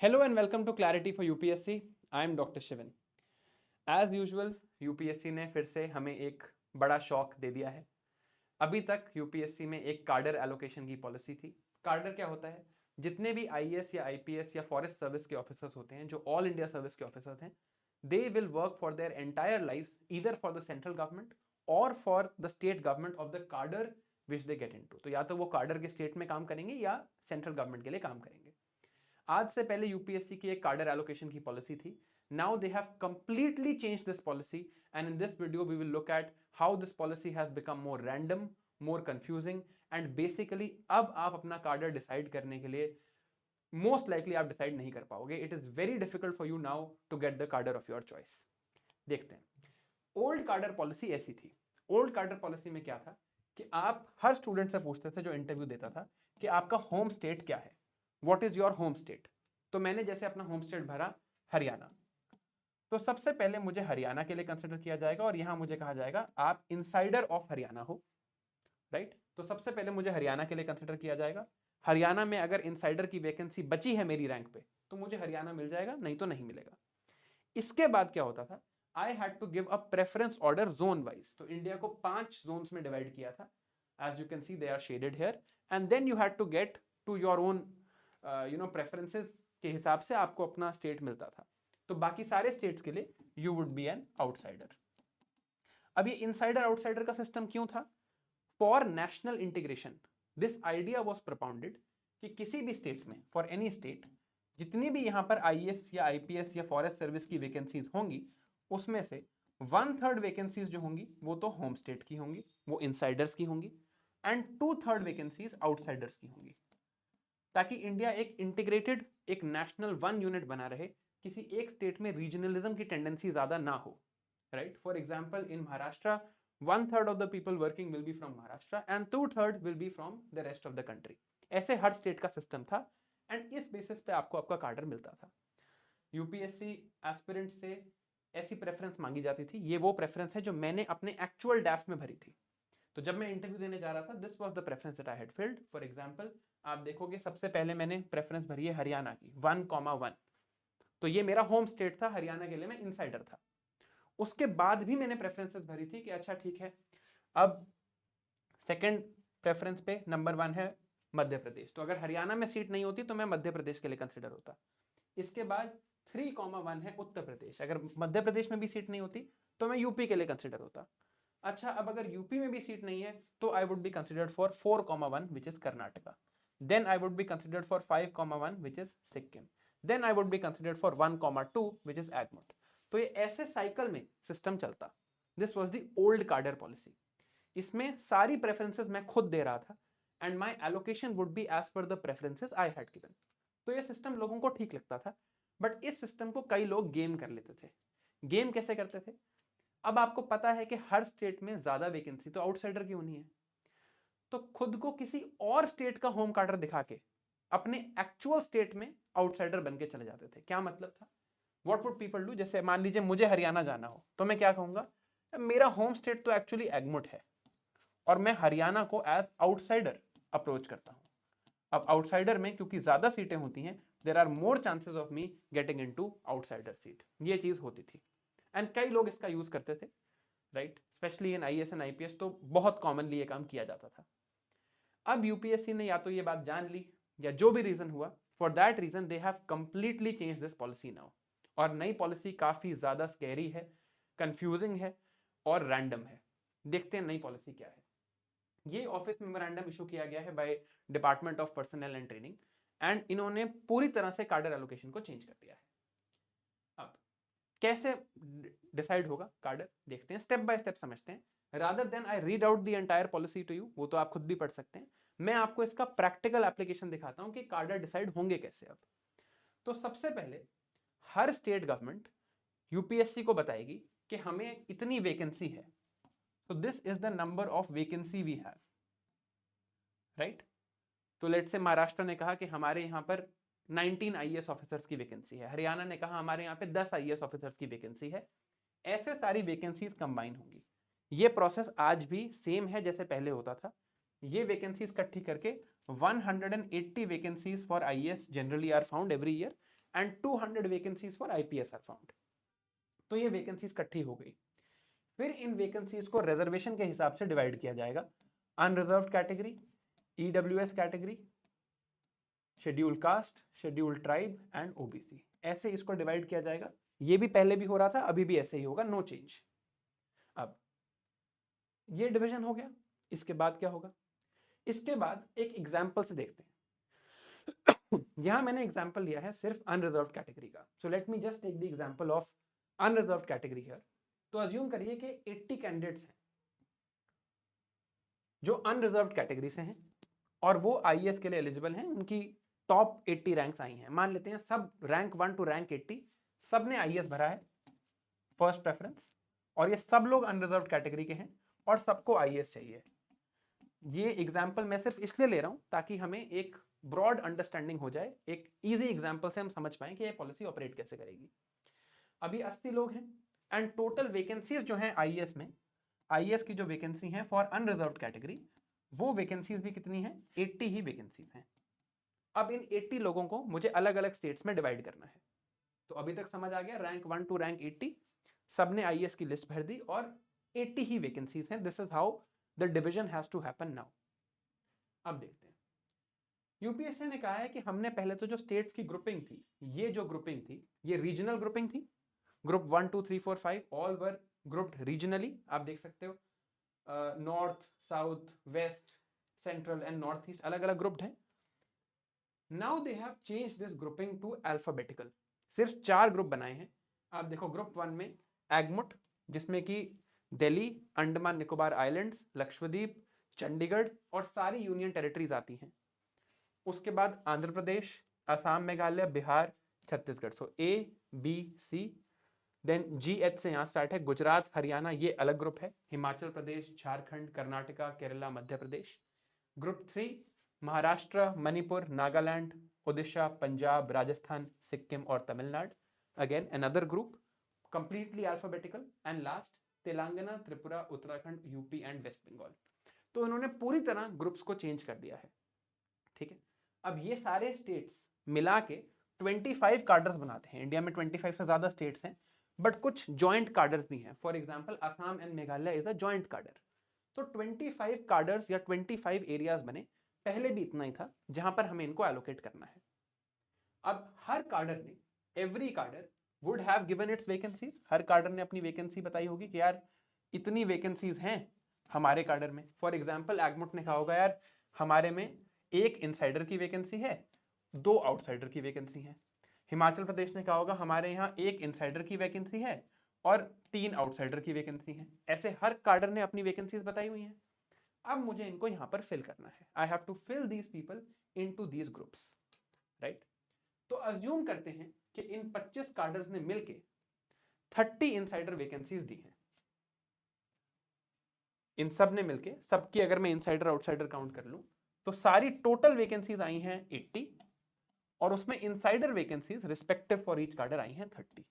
Hello and welcome to Clarity for UPSC. I am Dr. Shivan. As usual, UPSC ने फिर से हमें एक बड़ा शॉक दे दिया है। अभी तक UPSC में एक कार्डर एलोकेशन की पॉलिसी थी। कार्डर क्या होता है? जितने भी IAS या IPS या फॉरेस्ट सर्विस के ऑफिसर्स होते हैं, जो ऑल इंडिया सर्विस के ऑफिसर्स हैं, they will work for their entire lives either for the central government और for the state government of the cadre which they get into. तो या तो वो कार्डर के स्टेट में काम करेंगे या सेंट्रल गवर्नमेंट के लिए काम करेंगे। आज से पहले यूपीएससी की एक कार्डर एलोकेशन की पॉलिसी थी. Now they have completely changed this policy, and in this video we will look at how this policy has become more random, more confusing, and basically अब आप अपना कार्डर डिसाइड करने के लिए मोस्ट लाइकली आप डिसाइड नहीं कर पाओगे. It is very difficult for you now to get the cadre of your choice. देखते हैं. ओल्ड कार्डर पॉलिसी ऐसी थी. ओल्ड कार्डर पॉलिसी में क्या था कि आप हर स्टूडेंट से पूछते थे जो इंटरव्यू देता था कि आपका होम स्टेट क्या है, what is your home state. तो मैंने जैसे अपना होम स्टेट भरा हरियाणा, तो सबसे पहले मुझे हरियाणा के लिए कंसिडर किया जाएगा और यहां मुझे कहा जाएगा आप इनसाइडर ऑफ हरियाणा हो, राइट. तो सबसे पहले मुझे हरियाणा के लिए कंसिडर किया जाएगा. हरियाणा में अगर इनसाइडर की वैकेंसी बची है मेरी रैंक पे तो मुझे हरियाणा मिल जाएगा, नहीं तो नहीं मिलेगा. इसके बाद क्या होता था, I had to give a preference order zone wise. तो इंडिया को 5 जोन्स में डिवाइड किया था. As you can see they are shaded here, and then you had to get to your own preferences के हिसाब से आपको अपना स्टेट मिलता था. तो बाकी सारे स्टेट्स के लिए you would be an outsider. अब ये इनसाइडर आउटसाइडर का सिस्टम क्यों था? For national integration this idea was propounded कि किसी भी स्टेट में, फॉर एनी स्टेट, जितनी भी यहां पर आईएएस या आईपीएस या फॉरेस्ट सर्विस की वैकेंसीज होंगी, उसमें से 1/3 वैकेंसीज जो होंगी वो तो होम स्टेट की होंगी, वो इनसाइडर्स की होंगी, एंड 2/3 वैकेंसीज आउटसाइडर्स की होंगी, ताकि इंडिया एक इंटीग्रेटेड, एक नेशनल वन यूनिट बना रहे. किसी एक स्टेट में रीजनलिज्म की टेंडेंसी ज्यादा ना हो, right. For example in Maharashtra 1/3 of the people working will be from Maharashtra and 2/3 will be from the rest of the country. ऐसे हर स्टेट का सिस्टम था एंड इस बेसिस पे आपको आपका कार्डर मिलता था. यूपीएससी एस्पिरेंट से ऐसी प्रेफरेंस मांगी जाती थी. ये वो प्रेफरेंस है जो मैंने अपने एक्चुअल डैफ में भरी थी. तो जब मैं इंटरव्यू देने जा रहा था, this was the preference that I had field. For example आप देखोगे सबसे पहले मैंने प्रेफरेंस भरी है हरियाणा की 1,1. तो ये मेरा होम स्टेट था, हरियाणा के लिए मैं इनसाइडर था. उसके बाद भी मैंने प्रेफरेंसेस भरी थी कि अच्छा ठीक है, अब सेकंड प्रेफरेंस पे नंबर 1 है मध्य प्रदेश. तो अगर हरियाणा में सीट नहीं होती तो मैं मध्य प्रदेश के लिए कंसिडर होता. इसके बाद 3,1 है उत्तर प्रदेश. अगर मध्य प्रदेश में भी सीट नहीं होती तो मैं यूपी के लिए कंसिडर होता. अच्छा, अब अगर यूपी में भी सीट नहीं है तो I would be considered for 4,1 which is Karnataka. Then I would be considered for 5,1 which is Sikkim. Then I would be considered for 1,2 which is AGMUT. तो ये ऐसे साइकिल में सिस्टम चलता. This was the old cadre policy. इसमें सारी preferences मैं खुद दे रहा था and my allocation would be as per the preferences I had given. तो ये सिस्टम लोगों को ठीक लगता था, बट इस सिस्टम को कई लोग गेम कर लेते थे. गेम कैसे करते थे? अब आपको पता है कि हर स्टेट में ज्यादा वैकेंसी तो आउटसाइडर की होनी है, तो खुद को किसी और स्टेट का होम कार्डर दिखा के अपने एक्चुअल स्टेट में आउटसाइडर बन के चले जाते थे. क्या मतलब था? What would people do? जैसे मान लीजिए मुझे हरियाणा जाना हो तो मैं क्या कहूंगा, मेरा होम स्टेट तो एक्चुअली एगमोट है और मैं हरियाणा को एज आउटसाइडर अप्रोच करता हूं. अब आउटसाइडर में क्योंकि ज्यादा सीटें होती हैं, there are more chances of me getting into outsider seat. ये चीज होती थी एंड कई लोग इसका यूज करते थे, right. Specially in IAS and IPS तो बहुत कॉमनली ये काम किया जाता था. अब यूपीएससी ने या तो ये बात जान ली या जो भी रीजन हुआ, for that reason they have completely change this policy now. और नई पॉलिसी काफी ज्यादा स्कैरी है, कंफ्यूजिंग है और रैंडम है. देखते हैं नई पॉलिसी क्या है. ये ऑफिस मेमोरेंडम इशू किया गया है by department of personal and training and इन्होंने पूरी तरह से कार्डर एलोकेशन को चेंज कर दिया है. अब कैसे डिसाइड होगा कार्डर, देखते हैं, स्टेप बाय स्टेप समझते हैं. Rather than I read out the entire policy to you, वो तो आप खुद भी पढ़ सकते हैं. मैं आपको इसका प्रैक्टिकल एप्लीकेशन दिखाता हूं कि कार्डर डिसाइड होंगे कैसे. अब तो सबसे पहले हर स्टेट गवर्नमेंट यूपीएससी को बताएगी कि हमें इतनी वैकेंसी है, तो this is the number of vacancy we have, right. तो लेट्स से महाराष्ट्र ने कहा कि हमारे यहाँ पर 19 आईएएस ऑफिसर्स की वैकेंसी है, हरियाणा ने कहा हमारे यहाँ पे 10 आईएएस ऑफिसर्स की वैकेंसी है. ऐसे सारी वैकेंसीज कंबाइन होंगी. ये प्रोसेस आज भी सेम है जैसे पहले होता था. ये वैकेंसीज इकट्ठी करके 180 vacancies for IAS generally are found every year and 200 vacancies for IPS are found. तो ये वैकेंसीज इकट्ठी हो गई। फिर इन वैकेंसीज को रिजर्वेशन के हिसाब से डिवाइड किया जाएगा, unreserved category, EWS category, schedule caste, schedule tribe and OBC, ऐसे इसको डिवाइड किया जाएगा। ये भी पहले भी हो रहा था, अभी भी ऐसे ही होगा, नो चेंज। अब ये डिवीजन हो गया, इसके बाद क्या होगा? इसके बाद एक एग्जाम्पल से देखते हैं। यहां मैंने एग्जाम्पल लिया है सिर्फ अनरिजर्व्ड कैटेगरी का, so let me just take the example of unreserved category here. तो अज्यूम करिए कि 80 कैंडिडेट्स हैं जो अनरिजर्व्ड कैटेगरी से हैं और वो आईएएस के लिए एलिजिबल हैं, उनकी टॉप 80 रैंक्स आई हैं। मान लेते हैं सब रैंक 1 टू रैंक 80 सब ने आईएएस भरा है फर्स्ट प्रेफरेंस, और ये सब लोग अनरिजर्व्ड कैटेगरी के हैं और सबको आईएएस चाहिए। ये एग्जाम्पल मैं सिर्फ इसलिए ले रहा हूं ताकि हमें एक ब्रॉड अंडरस्टैंडिंग हो जाए, एक इजी एग्जाम्पल से हम समझ पाएं कि ये पॉलिसी ऑपरेट कैसे करेगी। अभी 80 लोग हैं एंड टोटल वैकेंसीज जो हैं आईएएस में, आईएएस की जो वैकेंसी है फॉर अनरिजर्व्ड कैटेगरी, वो वैकेंसीज भी कितनी है? 80 ही वैकेंसीज हैं। अब इन 80 लोगों को मुझे अलग अलग स्टेट्स में डिवाइड करना है। तो अभी तक समझ आ गया, रैंक 1 टू रैंक 80 सबने आईएएस की लिस्ट भर दी और 80 ही वैकेंसीज हैं। This is how the division has to happen now. अब देखते हैं, यूपीएससी ने कहा है कि हमने पहले तो जो स्टेट्स की ग्रुपिंग थी, ये जो ग्रुपिंग थी ये रीजनल ग्रुपिंग थी। Group 1 2 3 4 5 all were grouped regionally. आप देख सकते हो north, south, west, central and north east अलग अलग ग्रुप्ड हैं। Now they have change this grouping to alphabetical. सिर्फ 4 ग्रुप बनाए हैं। आप देखो ग्रुप 1 में एगमुट, जिसमें कि दिल्ली, अंडमान निकोबार आइलैंड्स, लक्षद्वीप, चंडीगढ़ और सारी यूनियन टेरिटरीज आती हैं। उसके बाद Andhra Pradesh, Assam, Meghalaya, Bihar, Chhattisgarh. So A B C. Then GH से यहाँ स्टार्ट है गुजरात, हरियाणा, ये अलग ग्रुप है। हिमाचल प्रदेश, झारखंड, कर्नाटका, केरला, मध्य प्रदेश। ग्रुप 3 महाराष्ट्र, मणिपुर, नागालैंड, उड़ीसा, पंजाब, राजस्थान, सिक्किम और Tamil Nadu. Again another group completely alphabetical. And last Telangana, Tripura, Uttarakhand, UP and West Bengal. तो इन्होंने पूरी तरह ग्रुप्स को चेंज कर दिया है। ठीक है, अब ये सारे स्टेट्स मिला के 25 कार्डर्स बनाते हैं। इंडिया में 25 से ज्यादा स्टेट्स हैं, बट कुछ जॉइंट कार्डर्स भी हैं। For example Assam and Meghalaya is a joint कार्डर। तो 25 कार्डर्स या 25 एरियाज बने। पहले भी इतना ही था जहां पर हमें इनको एलोकेट करना है। अब हर कार्डर ने, every cadre would have given its vacancies. हर कार्डर ने अपनी वैकेंसी बताई होगी कि यार इतनी वैकेंसीज हैं हमारे कार्डर में। फॉर एग्जांपल एगमुट ने कहा होगा यार हमारे में एक इनसाइडर की वैकेंसी है, 2 आउटसाइडर की वैकेंसी है। हिमाचल प्रदेश ने कहा होगा हमारे यहाँ एक इनसाइडर की वैकेंसी है और 3 आउटसाइडर की वैकेंसी है। ऐसे हर कार्डर ने अपनी वैकेंसीज बताई हुई हैं। अब मुझे इनको यहाँ पर फिल करना है। I have to fill these people into these groups, right. तो अज्यूम करते हैं कि इन 25 कार्डर्स ने मिलके 30 इनसाइडर वैकेंसीज दी हैं। इन सब ने मिलके, सबकी अगर मैं इनसाइडर आउटसाइडर काउंट कर लूं तो सारी टोटल वैकेंसीज आई हैं 80 और उसमें insider vacancies respective for each कार्डर आई हैं 30।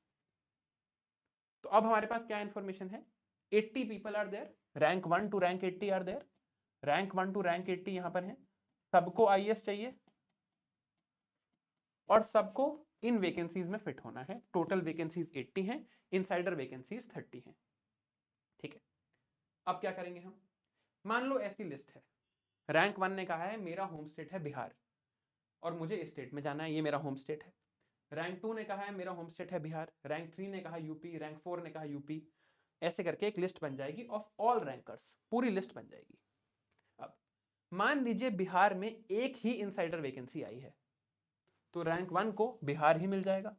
तो अब हमारे पास क्या इंफॉर्मेशन है? 80 people are there, rank 1 to rank 80 are there. Rank 1 to rank 80 यहां पर है। सबको आईएएस चाहिए और सबको इन वैकेंसीज में फिट होना है। टोटल वैकेंसीज 80 हैं, इनसाइडर वैकेंसीज 30 हैं। ठीक है, अब क्या करेंगे हम? मान लो ऐसी लिस्ट है, रैंक 1 ने कहा है मेरा होम स्टेट है बिहार और मुझे इस स्टेट में जाना है, ये मेरा होम स्टेट है। रैंक 2 ने कहा है मेरा होम स्टेट है बिहार, रैंक 3 ने कहा यूपी, रैंक 4 ने कहा यूपी। ऐसे करके एक लिस्ट बन जाएगी ऑफ ऑल रैंकर्स, पूरी लिस्ट बन जाएगी। अब मान लीजिए बिहार में एक ही इनसाइडर वैकेंसी आई है, तो रैंक 1 को बिहार ही मिल जाएगा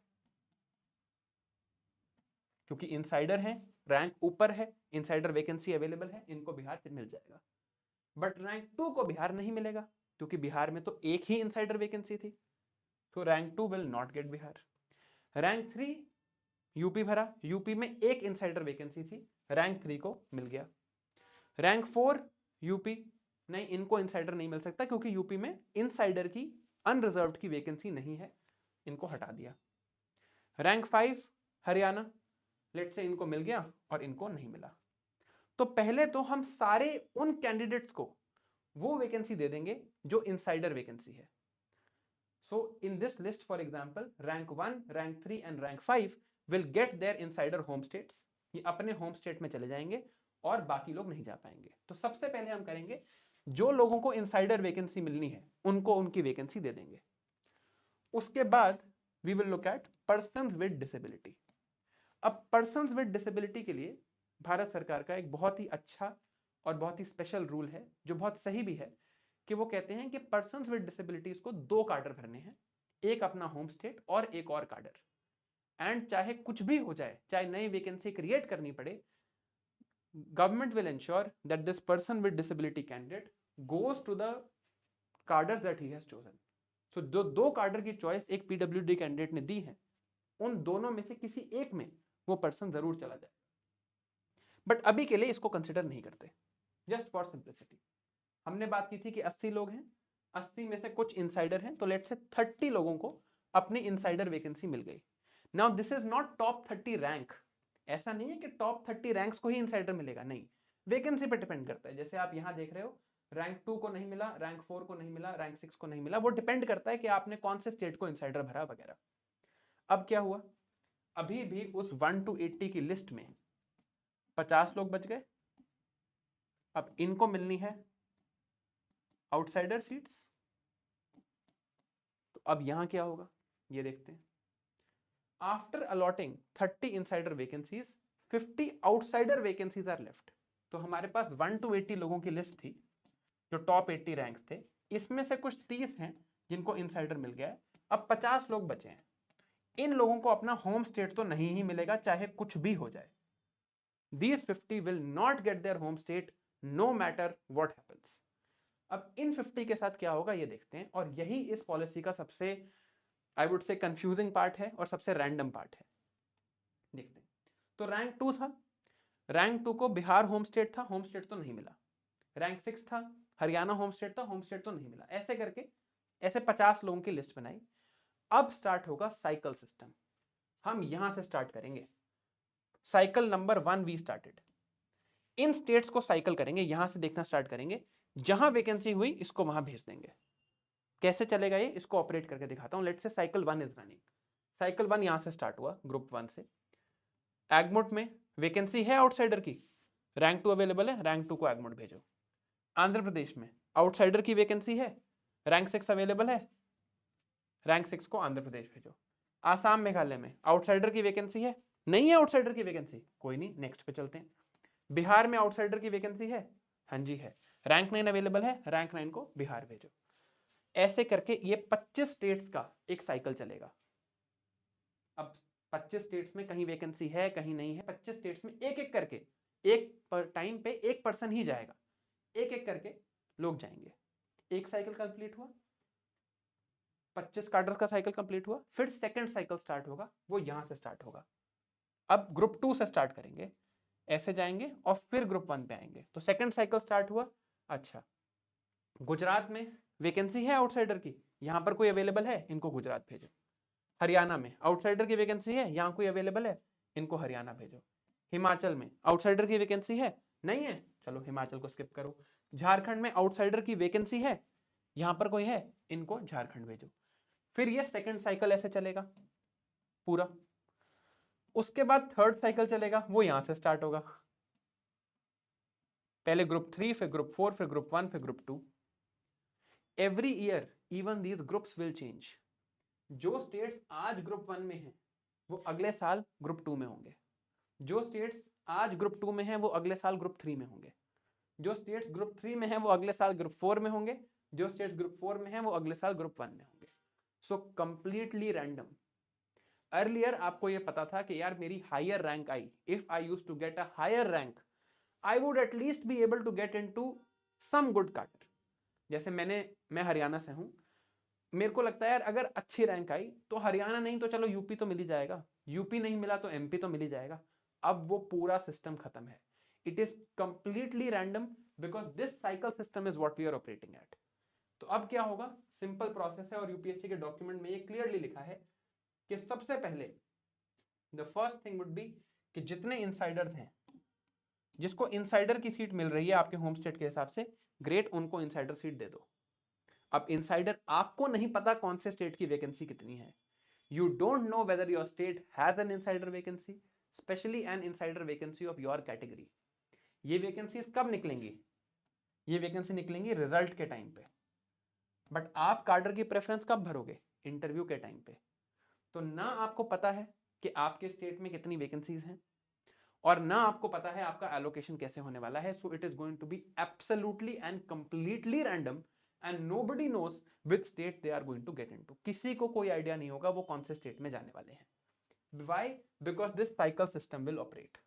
क्योंकि इनसाइडर है, रैंक ऊपर है, इनसाइडर वैकेंसी अवेलेबल है, इनको बिहार मिल जाएगा। बट रैंक 2 को बिहार नहीं मिलेगा क्योंकि बिहार में तो एक ही इनसाइडर वैकेंसी थी, तो rank 2 will not gate Bihar. Rank 3 UP भरा, यूपी में एक इनसाइडर वैकेंसी थी, रैंक 3 को मिल गया। रैंक 4 यूपी, नहीं इनको इनसाइडर नहीं मिल सकता क्योंकि यूपी में इनसाइडर की अनरिजर्व्ड की वैकेंसी नहीं है, इनको हटा दिया। रैंक 5 हरियाणा, लेट से इनको मिल गया और इनको नहीं मिला। तो पहले तो हम सारे उन कैंडिडेट्स को वो वैकेंसी दे देंगे जो इनसाइडर वैकेंसी है। So in this list, for example, rank 1, rank 3 and rank 5 will get their insider home states. ये अपने होम स्टेट में चले जाएंगे और बाकी लोग नहीं जा पाएंगे. तो सबसे पहले हम करेंगे, जो लोगों को इनसाइडर वैकेंसी मिलनी है उनको उनकी वैकेंसी दे देंगे. उसके बाद we will look at persons with disability. अब पर्सन्स विद डिसेबिलिटी के लिए भारत सरकार का एक बहुत ही अच्छा और बहुत ही स्पेशल रूल है, जो बहुत सही भी है, कि वो कहते हैं कि पर्सन्स विद डिसेबिलिटीज को 2 कार्डर भरने हैं, एक अपना होम स्टेट और एक और कार्डर. एंड चाहे कुछ भी हो जाए, चाहे नई वैकेंसी क्रिएट करनी पड़े, government will ensure that this person with disability candidate goes to the cadres that he has chosen. So जो 2 कार्डर की चॉइस एक पीडब्ल्यूडी कैंडिडेट ने दी है, उन दोनों में से किसी एक में वो पर्सन जरूर चला जाए. बट अभी के लिए इसको कंसिडर नहीं करते, जस्ट फॉर सिंप्लिसिटी. हमने बात की थी कि 80 लोग हैं, 80 में से कुछ इनसाइडर हैं, तो लेट्स से 30 लोगों को अपनी इनसाइडर वैकेंसी मिल गई. Now this is not top 30 rank. ऐसा नहीं है कि टॉप 30 रैंक्स को ही इनसाइडर मिलेगा, नहीं, वैकेंसी पर डिपेंड करता है. जैसे आप यहां देख रहे हो, रैंक 2 को नहीं मिला, रैंक 4 को नहीं मिला, रैंक 6 को नहीं मिला, वो डिपेंड करता है कि आपने कौन से स्टेट को इनसाइडर भरा वगैरह. अब क्या हुआ, अभी भी उस 1 to 80 की लिस्ट में 50 लोग बच गए. अब इनको मिलनी है आउटसाइडर सीट्स. तो अब यहां क्या होगा ये देखते हैं. After allotting 30 insider vacancies, 50 outsider vacancies are left. तो हमारे पास 1 to 80 लोगों की लिस्ट थी जो टॉप 80 रैंक थे. इसमें से कुछ 30 हैं जिनको इनसाइडर मिल गया है. अब 50 लोग बचे हैं. इन लोगों को अपना होम स्टेट तो नहीं ही मिलेगा, चाहे कुछ भी हो जाए. These 50 will not get their home state no matter what happens. अब इन 50 के साथ क्या होगा ये देखते हैं, और यही इस पॉलिसी का सबसे I would say confusing part है और सबसे रैंडम पार्ट है. देखते हैं. तो रैंक 2 था, रैंक 2 को बिहार होम स्टेट था, होम स्टेट तो नहीं मिला. रैंक 6 था, हरियाणा होम स्टेट था, होम स्टेट तो नहीं मिला. ऐसे करके ऐसे 50 लोगों की लिस्ट बनाई. अब स्टार्ट होगा साइकिल सिस्टम. हम यहां से स्टार्ट करेंगे. Cycle number 1 we started. इन स्टेट्स को साइकिल करेंगे, यहां से देखना स्टार्ट करेंगे, जहां वैकेंसी हुई इसको वहां भेज देंगे. कैसे चलेगा ये, इसको ऑपरेट करके दिखाता हूं. Let's say cycle 1 is running. Cycle 1 यहां से स्टार्ट हुआ ग्रुप 1 से. एगमोट में वैकेंसी है आउटसाइडर की, रैंक 2 अवेलेबल है, रैंक 2 को एगमोट भेजो. आंध्र प्रदेश में आउटसाइडर की वैकेंसी है, रैंक 6 अवेलेबल है, रैंक 6 को आंध्र प्रदेश भेजो. आसाम मेघालय में आउटसाइडर की वैकेंसी है, नहीं है आउटसाइडर की वैकेंसी, कोई नहीं, नेक्स्ट पे चलते हैं. बिहार में आउटसाइडर की वैकेंसी है, हाँ जी है, रैंक 9 अवेलेबल है, रैंक 9 को बिहार भेजो. ऐसे करके ये 25 स्टेट्स का एक साइकिल चलेगा. अब 25 स्टेट्स में कहीं वैकेंसी है कहीं नहीं है, 25 स्टेट्स में एक एक करके एक टाइम पे एक पर्सन ही जाएगा, एक एक करके लोग जाएंगे. एक साइकिल कंप्लीट हुआ, 25 कार्डर्स का साइकिल कंप्लीट हुआ. फिर सेकंड साइकिल स्टार्ट होगा, वो यहां से स्टार्ट होगा. अब ग्रुप 2 से स्टार्ट करेंगे, ऐसे जाएंगे और फिर ग्रुप 1 पे आएंगे. तो सेकंड साइकिल स्टार्ट हुआ. अच्छा, गुजरात में वैकेंसी है आउटसाइडर की, यहां पर कोई अवेलेबल है, इनको गुजरात भेजो. हरियाणा में आउटसाइडर की वैकेंसी है, यहां कोई अवेलेबल है, इनको हरियाणा भेजो. हिमाचल में आउटसाइडर की वैकेंसी है, नहीं है, चलो हिमाचल को स्किप करो. झारखंड में आउटसाइडर की वैकेंसी है, यहां पर कोई है, इनको झारखंड भेजो. फिर ये सेकंड साइकिल ऐसे चलेगा पूरा. उसके बाद थर्ड साइकिल चलेगा, वो यहां से स्टार्ट होगा. पहले ग्रुप 3, फिर ग्रुप 4, फिर ग्रुप 1, फिर group 2. Every year even these groups will change. जो स्टेट्स आज ग्रुप 1 में हैं वो अगले साल ग्रुप 2 में होंगे. जो स्टेट्स आज ग्रुप 2 में हैं वो अगले साल ग्रुप 3 में होंगे. जो स्टेट्स ग्रुप 3 में हैं वो अगले साल ग्रुप 4 में होंगे. जो स्टेट्स ग्रुप 4 में हैं वो अगले साल ग्रुप 1 में होंगे. So completely random. अर्लियर आपको ये पता था कि यार मेरी हायर रैंक आई, if I use to get a higher rank I would at least be able to get into some good cadre. जैसे मैं हरियाणा से हूं, मेरे को लगता है यार अगर अच्छी रैंक आई तो हरियाणा नहीं तो चलो यूपी तो मिल ही जाएगा, यूपी नहीं मिला तो एमपी तो मिल ही जाएगा. अब वो पूरा सिस्टम खत्म है. It is completely random because this cycle system is what we are operating at. तो अब क्या होगा, सिंपल प्रोसेस है और यूपीएससी के डॉक्यूमेंट में ये क्लियरली लिखा है कि सबसे पहले the first thing would be कि जितने इनसाइडर्स हैं, जिसको इनसाइडर की सीट मिल रही है आपके होम स्टेट के हिसाब से, ग्रेट, उनको इनसाइडर सीट दे दो. अब इनसाइडर आपको नहीं पता कौन से स्टेट की वैकेंसी कितनी है, you don't know whether your state has an insider vacancy, specially N insider vacancy of your category. ये वैकेंसीज कब निकलेंगी? ये वैकेंसी निकलेंगी रिजल्ट के टाइम पे, बट आप कार्डर की प्रेफरेंस कब भरोगे? इंटरव्यू के टाइम पे। तो ना आपको पता है कि आपके स्टेट में कितनी वैकेंसीज हैं, और ना आपको पता है आपका एलोकेशन कैसे होने वाला है। So it is going to be absolutely and completely random, and nobody knows which state they are going to get into. किसी को कोई आइडिया नहीं होगा वो कौन से स्टेट में जाने वाले हैं। Why? Because this cycle system will operate.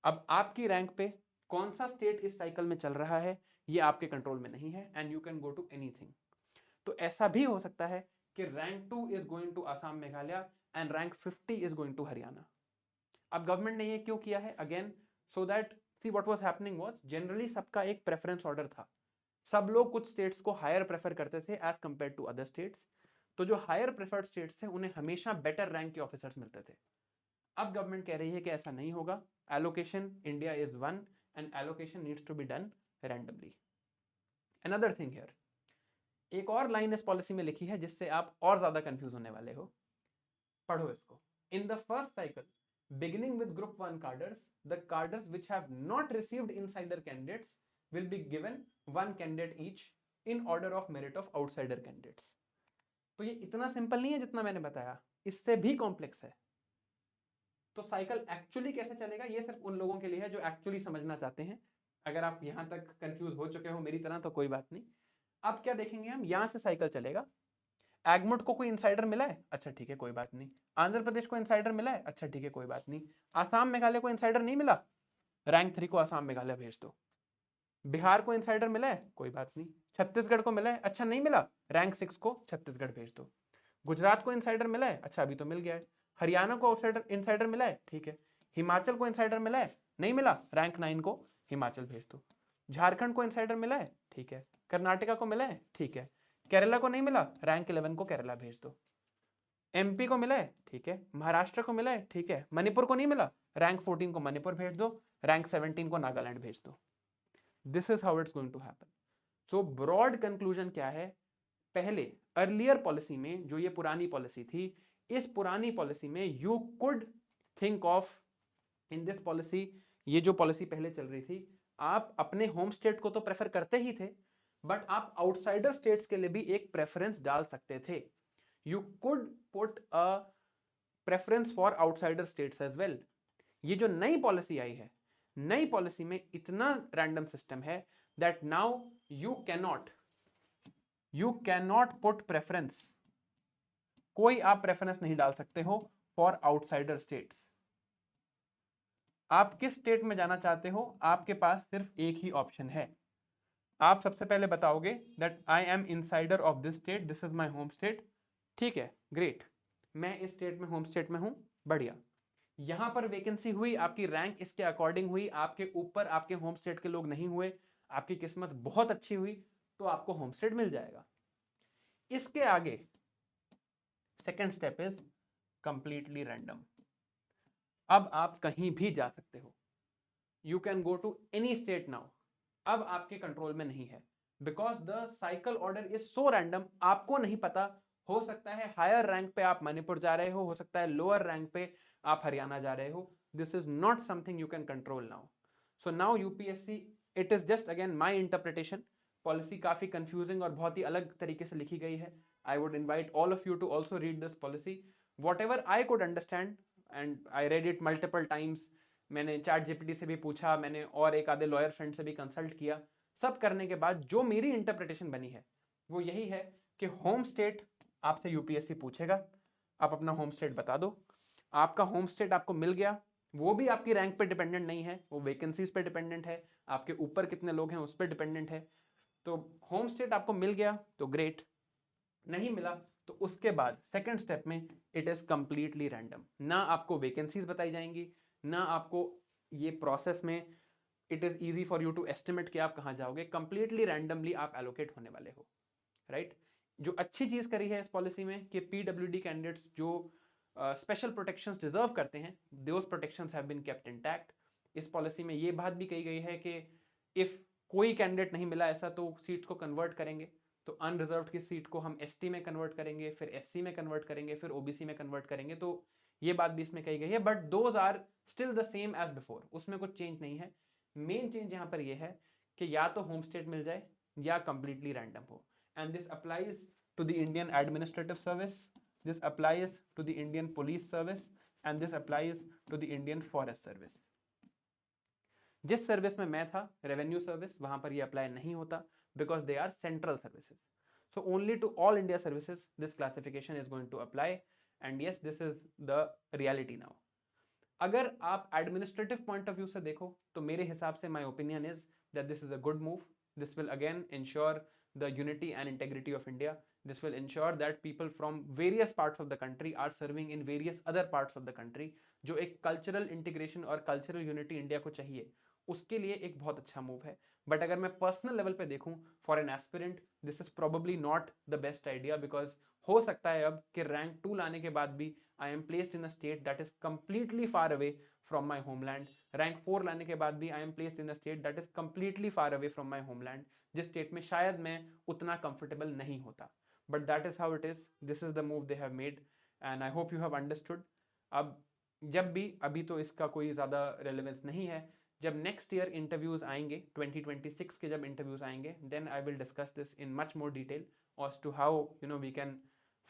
अब आपकी रैंक पे कौन सा स्टेट इस साइकिल में चल रहा है ये आपके कंट्रोल में नहीं है, and you can go to anything. तो ऐसा भी हो सकता है कि rank 2 is going to Assam Meghalaya and rank 50 is going to Haryana. अब गवर्नमेंट ने ये क्यों किया है? Again so that, see what was happening was, generally सबका एक प्रेफरेंस ऑर्डर था। सब लोग कुछ स्टेट्स को हायर प्रेफर करते थे as compare to other states. तो जो हायर प्रेफर्ड स्टेट्स थे उन्हें हमेशा बेटर रैंक के ऑफिसर्स मिलते थे। अब गवर्नमेंट कह रही है कि ऐसा नहीं होगा, allocation India is one and allocation needs to be done randomly. Another thing here, एक और लाइन इस पॉलिसी में लिखी है जिससे आप और ज्यादा कंफ्यूज होने वाले हो। पढ़ो इसको। In the first cycle beginning with group 1 cadres, the cadres which have not received insider candidates will be given one candidate each in order of merit of outsider candidates। तो ये इतना सिंपल नहीं है जितना मैंने बताया, इससे भी कॉम्प्लेक्स है। तो साइकिल एक्चुअली कैसे चलेगा ये सिर्फ उन लोगों के लिए है जो एक्चुअली समझना चाहते हैं। अगर आप यहां तक कंफ्यूज हो चुके हो मेरी तरह तो कोई बात नहीं। अब क्या देखेंगे हम, यहां से साइकिल चलेगा। एगमोट को कोई इंसाइडर मिला है, अच्छा ठीक है कोई बात नहीं। आंध्र प्रदेश को इंसाइडर मिला है, अच्छा ठीक है कोई बात नहीं। आसाम मेघालय को इंसाइडर नहीं मिला, रैंक 3 को आसाम मेघालय भेज दो। बिहार को इंसाइडर मिला है, कोई बात नहीं। छत्तीसगढ़ को मिला है, अच्छा नहीं मिला, रैंक 6 को छत्तीसगढ़ भेज दो। गुजरात को इंसाइडर मिला है, अच्छा अभी तो मिल गया है। हरियाणा को आउटसाइडर इंसाइडर मिला है, ठीक है। हिमाचल को इंसाइडर मिला है, नहीं मिला, रैंक 9 को हिमाचल भेज दो। झारखंड को इंसाइडर मिला है, ठीक है। कर्नाटका को मिला है, ठीक है। केरला को नहीं मिला, रैंक 11 को केरला भेज दो। एमपी को मिला है, ठीक है। महाराष्ट्र को मिला है, ठीक है। मणिपुर को नहीं मिला, रैंक 14 को मणिपुर भेज दो, रैंक 17 को नागालैंड भेज दो। This is how it's going to happen. So broad conclusion क्या है? पहले अर्लियर पॉलिसी में जो ये पुरानी पॉलिसी थी, इस पुरानी पॉलिसी में you could think of, in this policy, ये जो पॉलिसी पहले चल रही थी, आप अपने होम स्टेट को तो प्रेफर करते ही थे, बट आप आउटसाइडर स्टेट्स के लिए भी एक प्रेफरेंस डाल सकते थे। You could put a preference for outsider states as well. ये जो नई पॉलिसी आई है, नई पॉलिसी में इतना रैंडम सिस्टम है that now you can not put preference, कोई आप प्रेफरेंस नहीं डाल सकते हो फॉर आउटसाइडर स्टेट्स। आप किस स्टेट में जाना चाहते हो, आपके पास सिर्फ एक ही ऑप्शन है। आप सबसे पहले बताओगे that I am insider of this state, this is my home state, ठीक है, ग्रेट, मैं इस स्टेट में होम स्टेट में हूं, बढ़िया। यहां पर वैकेंसी हुई, आपकी रैंक इसके अकॉर्डिंग हुई, आपके ऊपर आपके होम स्टेट के लोग नहीं हुए, आपकी किस्मत बहुत अच्छी हुई, तो आपको होम स्टेट मिल जाएगा। इसके आगे second step is completely random. अब आप कहीं भी जा सकते हो, you can go to any state now. अब आपके कंट्रोल में नहीं है, because the cycle order is so random, आपको नहीं पता। हो सकता है हायर रैंक पे आप मणिपुर जा रहे हो सकता है लोअर रैंक पे आप हरियाणा जा रहे हो। This is not something you can control now. So now UPSC, it is just again my interpretation, policy काफी कंफ्यूजिंग और बहुत ही अलग तरीके से लिखी गई है। I would invite all of you to also read this policy. Whatever I could understand and I read it multiple times, मैंने चैट जीपीटी से भी पूछा, मैंने और एक आधे लॉयर फ्रेंड से भी कंसल्ट किया, सब करने के बाद जो मेरी इंटरप्रिटेशन बनी है वो यही है कि होम स्टेट आपसे यूपीएससी पूछेगा, आप अपना होम स्टेट बता दो। आपका होम स्टेट आपको मिल गया, वो भी आपकी रैंक पे डिपेंडेंट नहीं है, वो वैकेंसीज पे डिपेंडेंट है, आपके ऊपर कितने लोग हैं उस पर डिपेंडेंट है। तो होम स्टेट आपको मिल गया तो ग्रेट, नहीं मिला तो उसके बाद सेकंड स्टेप में इट इज कंप्लीटली रैंडम। ना आपको वैकेंसीज बताई जाएंगी, ना आपको ये प्रोसेस में it is easy for you to estimate कि आप कहां जाओगे, कंप्लीटली रैंडमली आप एलोकेट होने वाले हो, राइट। जो अच्छी चीज करी है इस पॉलिसी में कि पीडब्ल्यूडी कैंडिडेट्स जो स्पेशल प्रोटेक्शंस डिजर्व करते हैं, those protections have been kept intact. इस पॉलिसी में ये बात भी कही गई है कि इफ कोई कैंडिडेट नहीं मिला ऐसा तो सीट्स को कन्वर्ट करेंगे, तो अनरिजर्व्ड की सीट को हम एसटी में कन्वर्ट करेंगे, फिर एससी में कन्वर्ट करेंगे, फिर ओबीसी में कन्वर्ट करेंगे। तो ये बात भी इसमें कही गई है, but those are still the same as before, उसमें कुछ चेंज नहीं है। मेन चेंज यहाँ पर ये है कि या तो होम स्टेट मिल जाए या कंप्लीटली रैंडम हो, and this applies to the Indian administrative service, this applies to the Indian police service, and this applies to the Indian forest service. जिस सर्विस में मैं था, रेवेन्यू सर्विस, वहां पर ये अप्लाई नहीं होता because they are central services. So only to all India services this classification is going to apply, and yes this is the reality now. अगर आप एडमिनिस्ट्रेटिव पॉइंट ऑफ व्यू से देखो तो मेरे हिसाब से my opinion is that this is a good move. This will again ensure the unity and integrity of India. This will ensure that people from various parts of the country are serving in various other parts of the country. जो एक cultural integration और cultural unity India को चाहिए, उसके लिए एक बहुत अच्छा मूव है। बट अगर मैं पर्सनल लेवल पे देखूं, for an aspirant this is probably not the best idea, because हो सकता है अब कि रैंक 2 लाने के बाद भी I am placed in a state that is completely far away from my homeland. Rank 4 लाने के बाद भी I am placed in a state that is completely far away from my homeland, जिस स्टेट में शायद मैं उतना कंफर्टेबल नहीं होता। But that is how it is, this is the move they have made, and I hope you have understood. अब जब भी, अभी तो इसका कोई ज़्यादा रेलेवेंस नहीं है, जब नेक्स्ट ईयर इंटरव्यूज आएंगे, 2026 के जब इंटरव्यूज आएंगे, then I will discuss this in much more detail as to how we can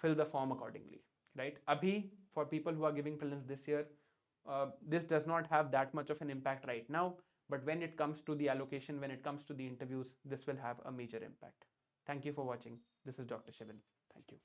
fill the form accordingly, right? Abhi, for people who are giving prelims this year, this does not have that much of an impact right now, but when it comes to the allocation, when it comes to the interviews, this will have a major impact. Thank you for watching. This is Dr. Shivan. Thank you.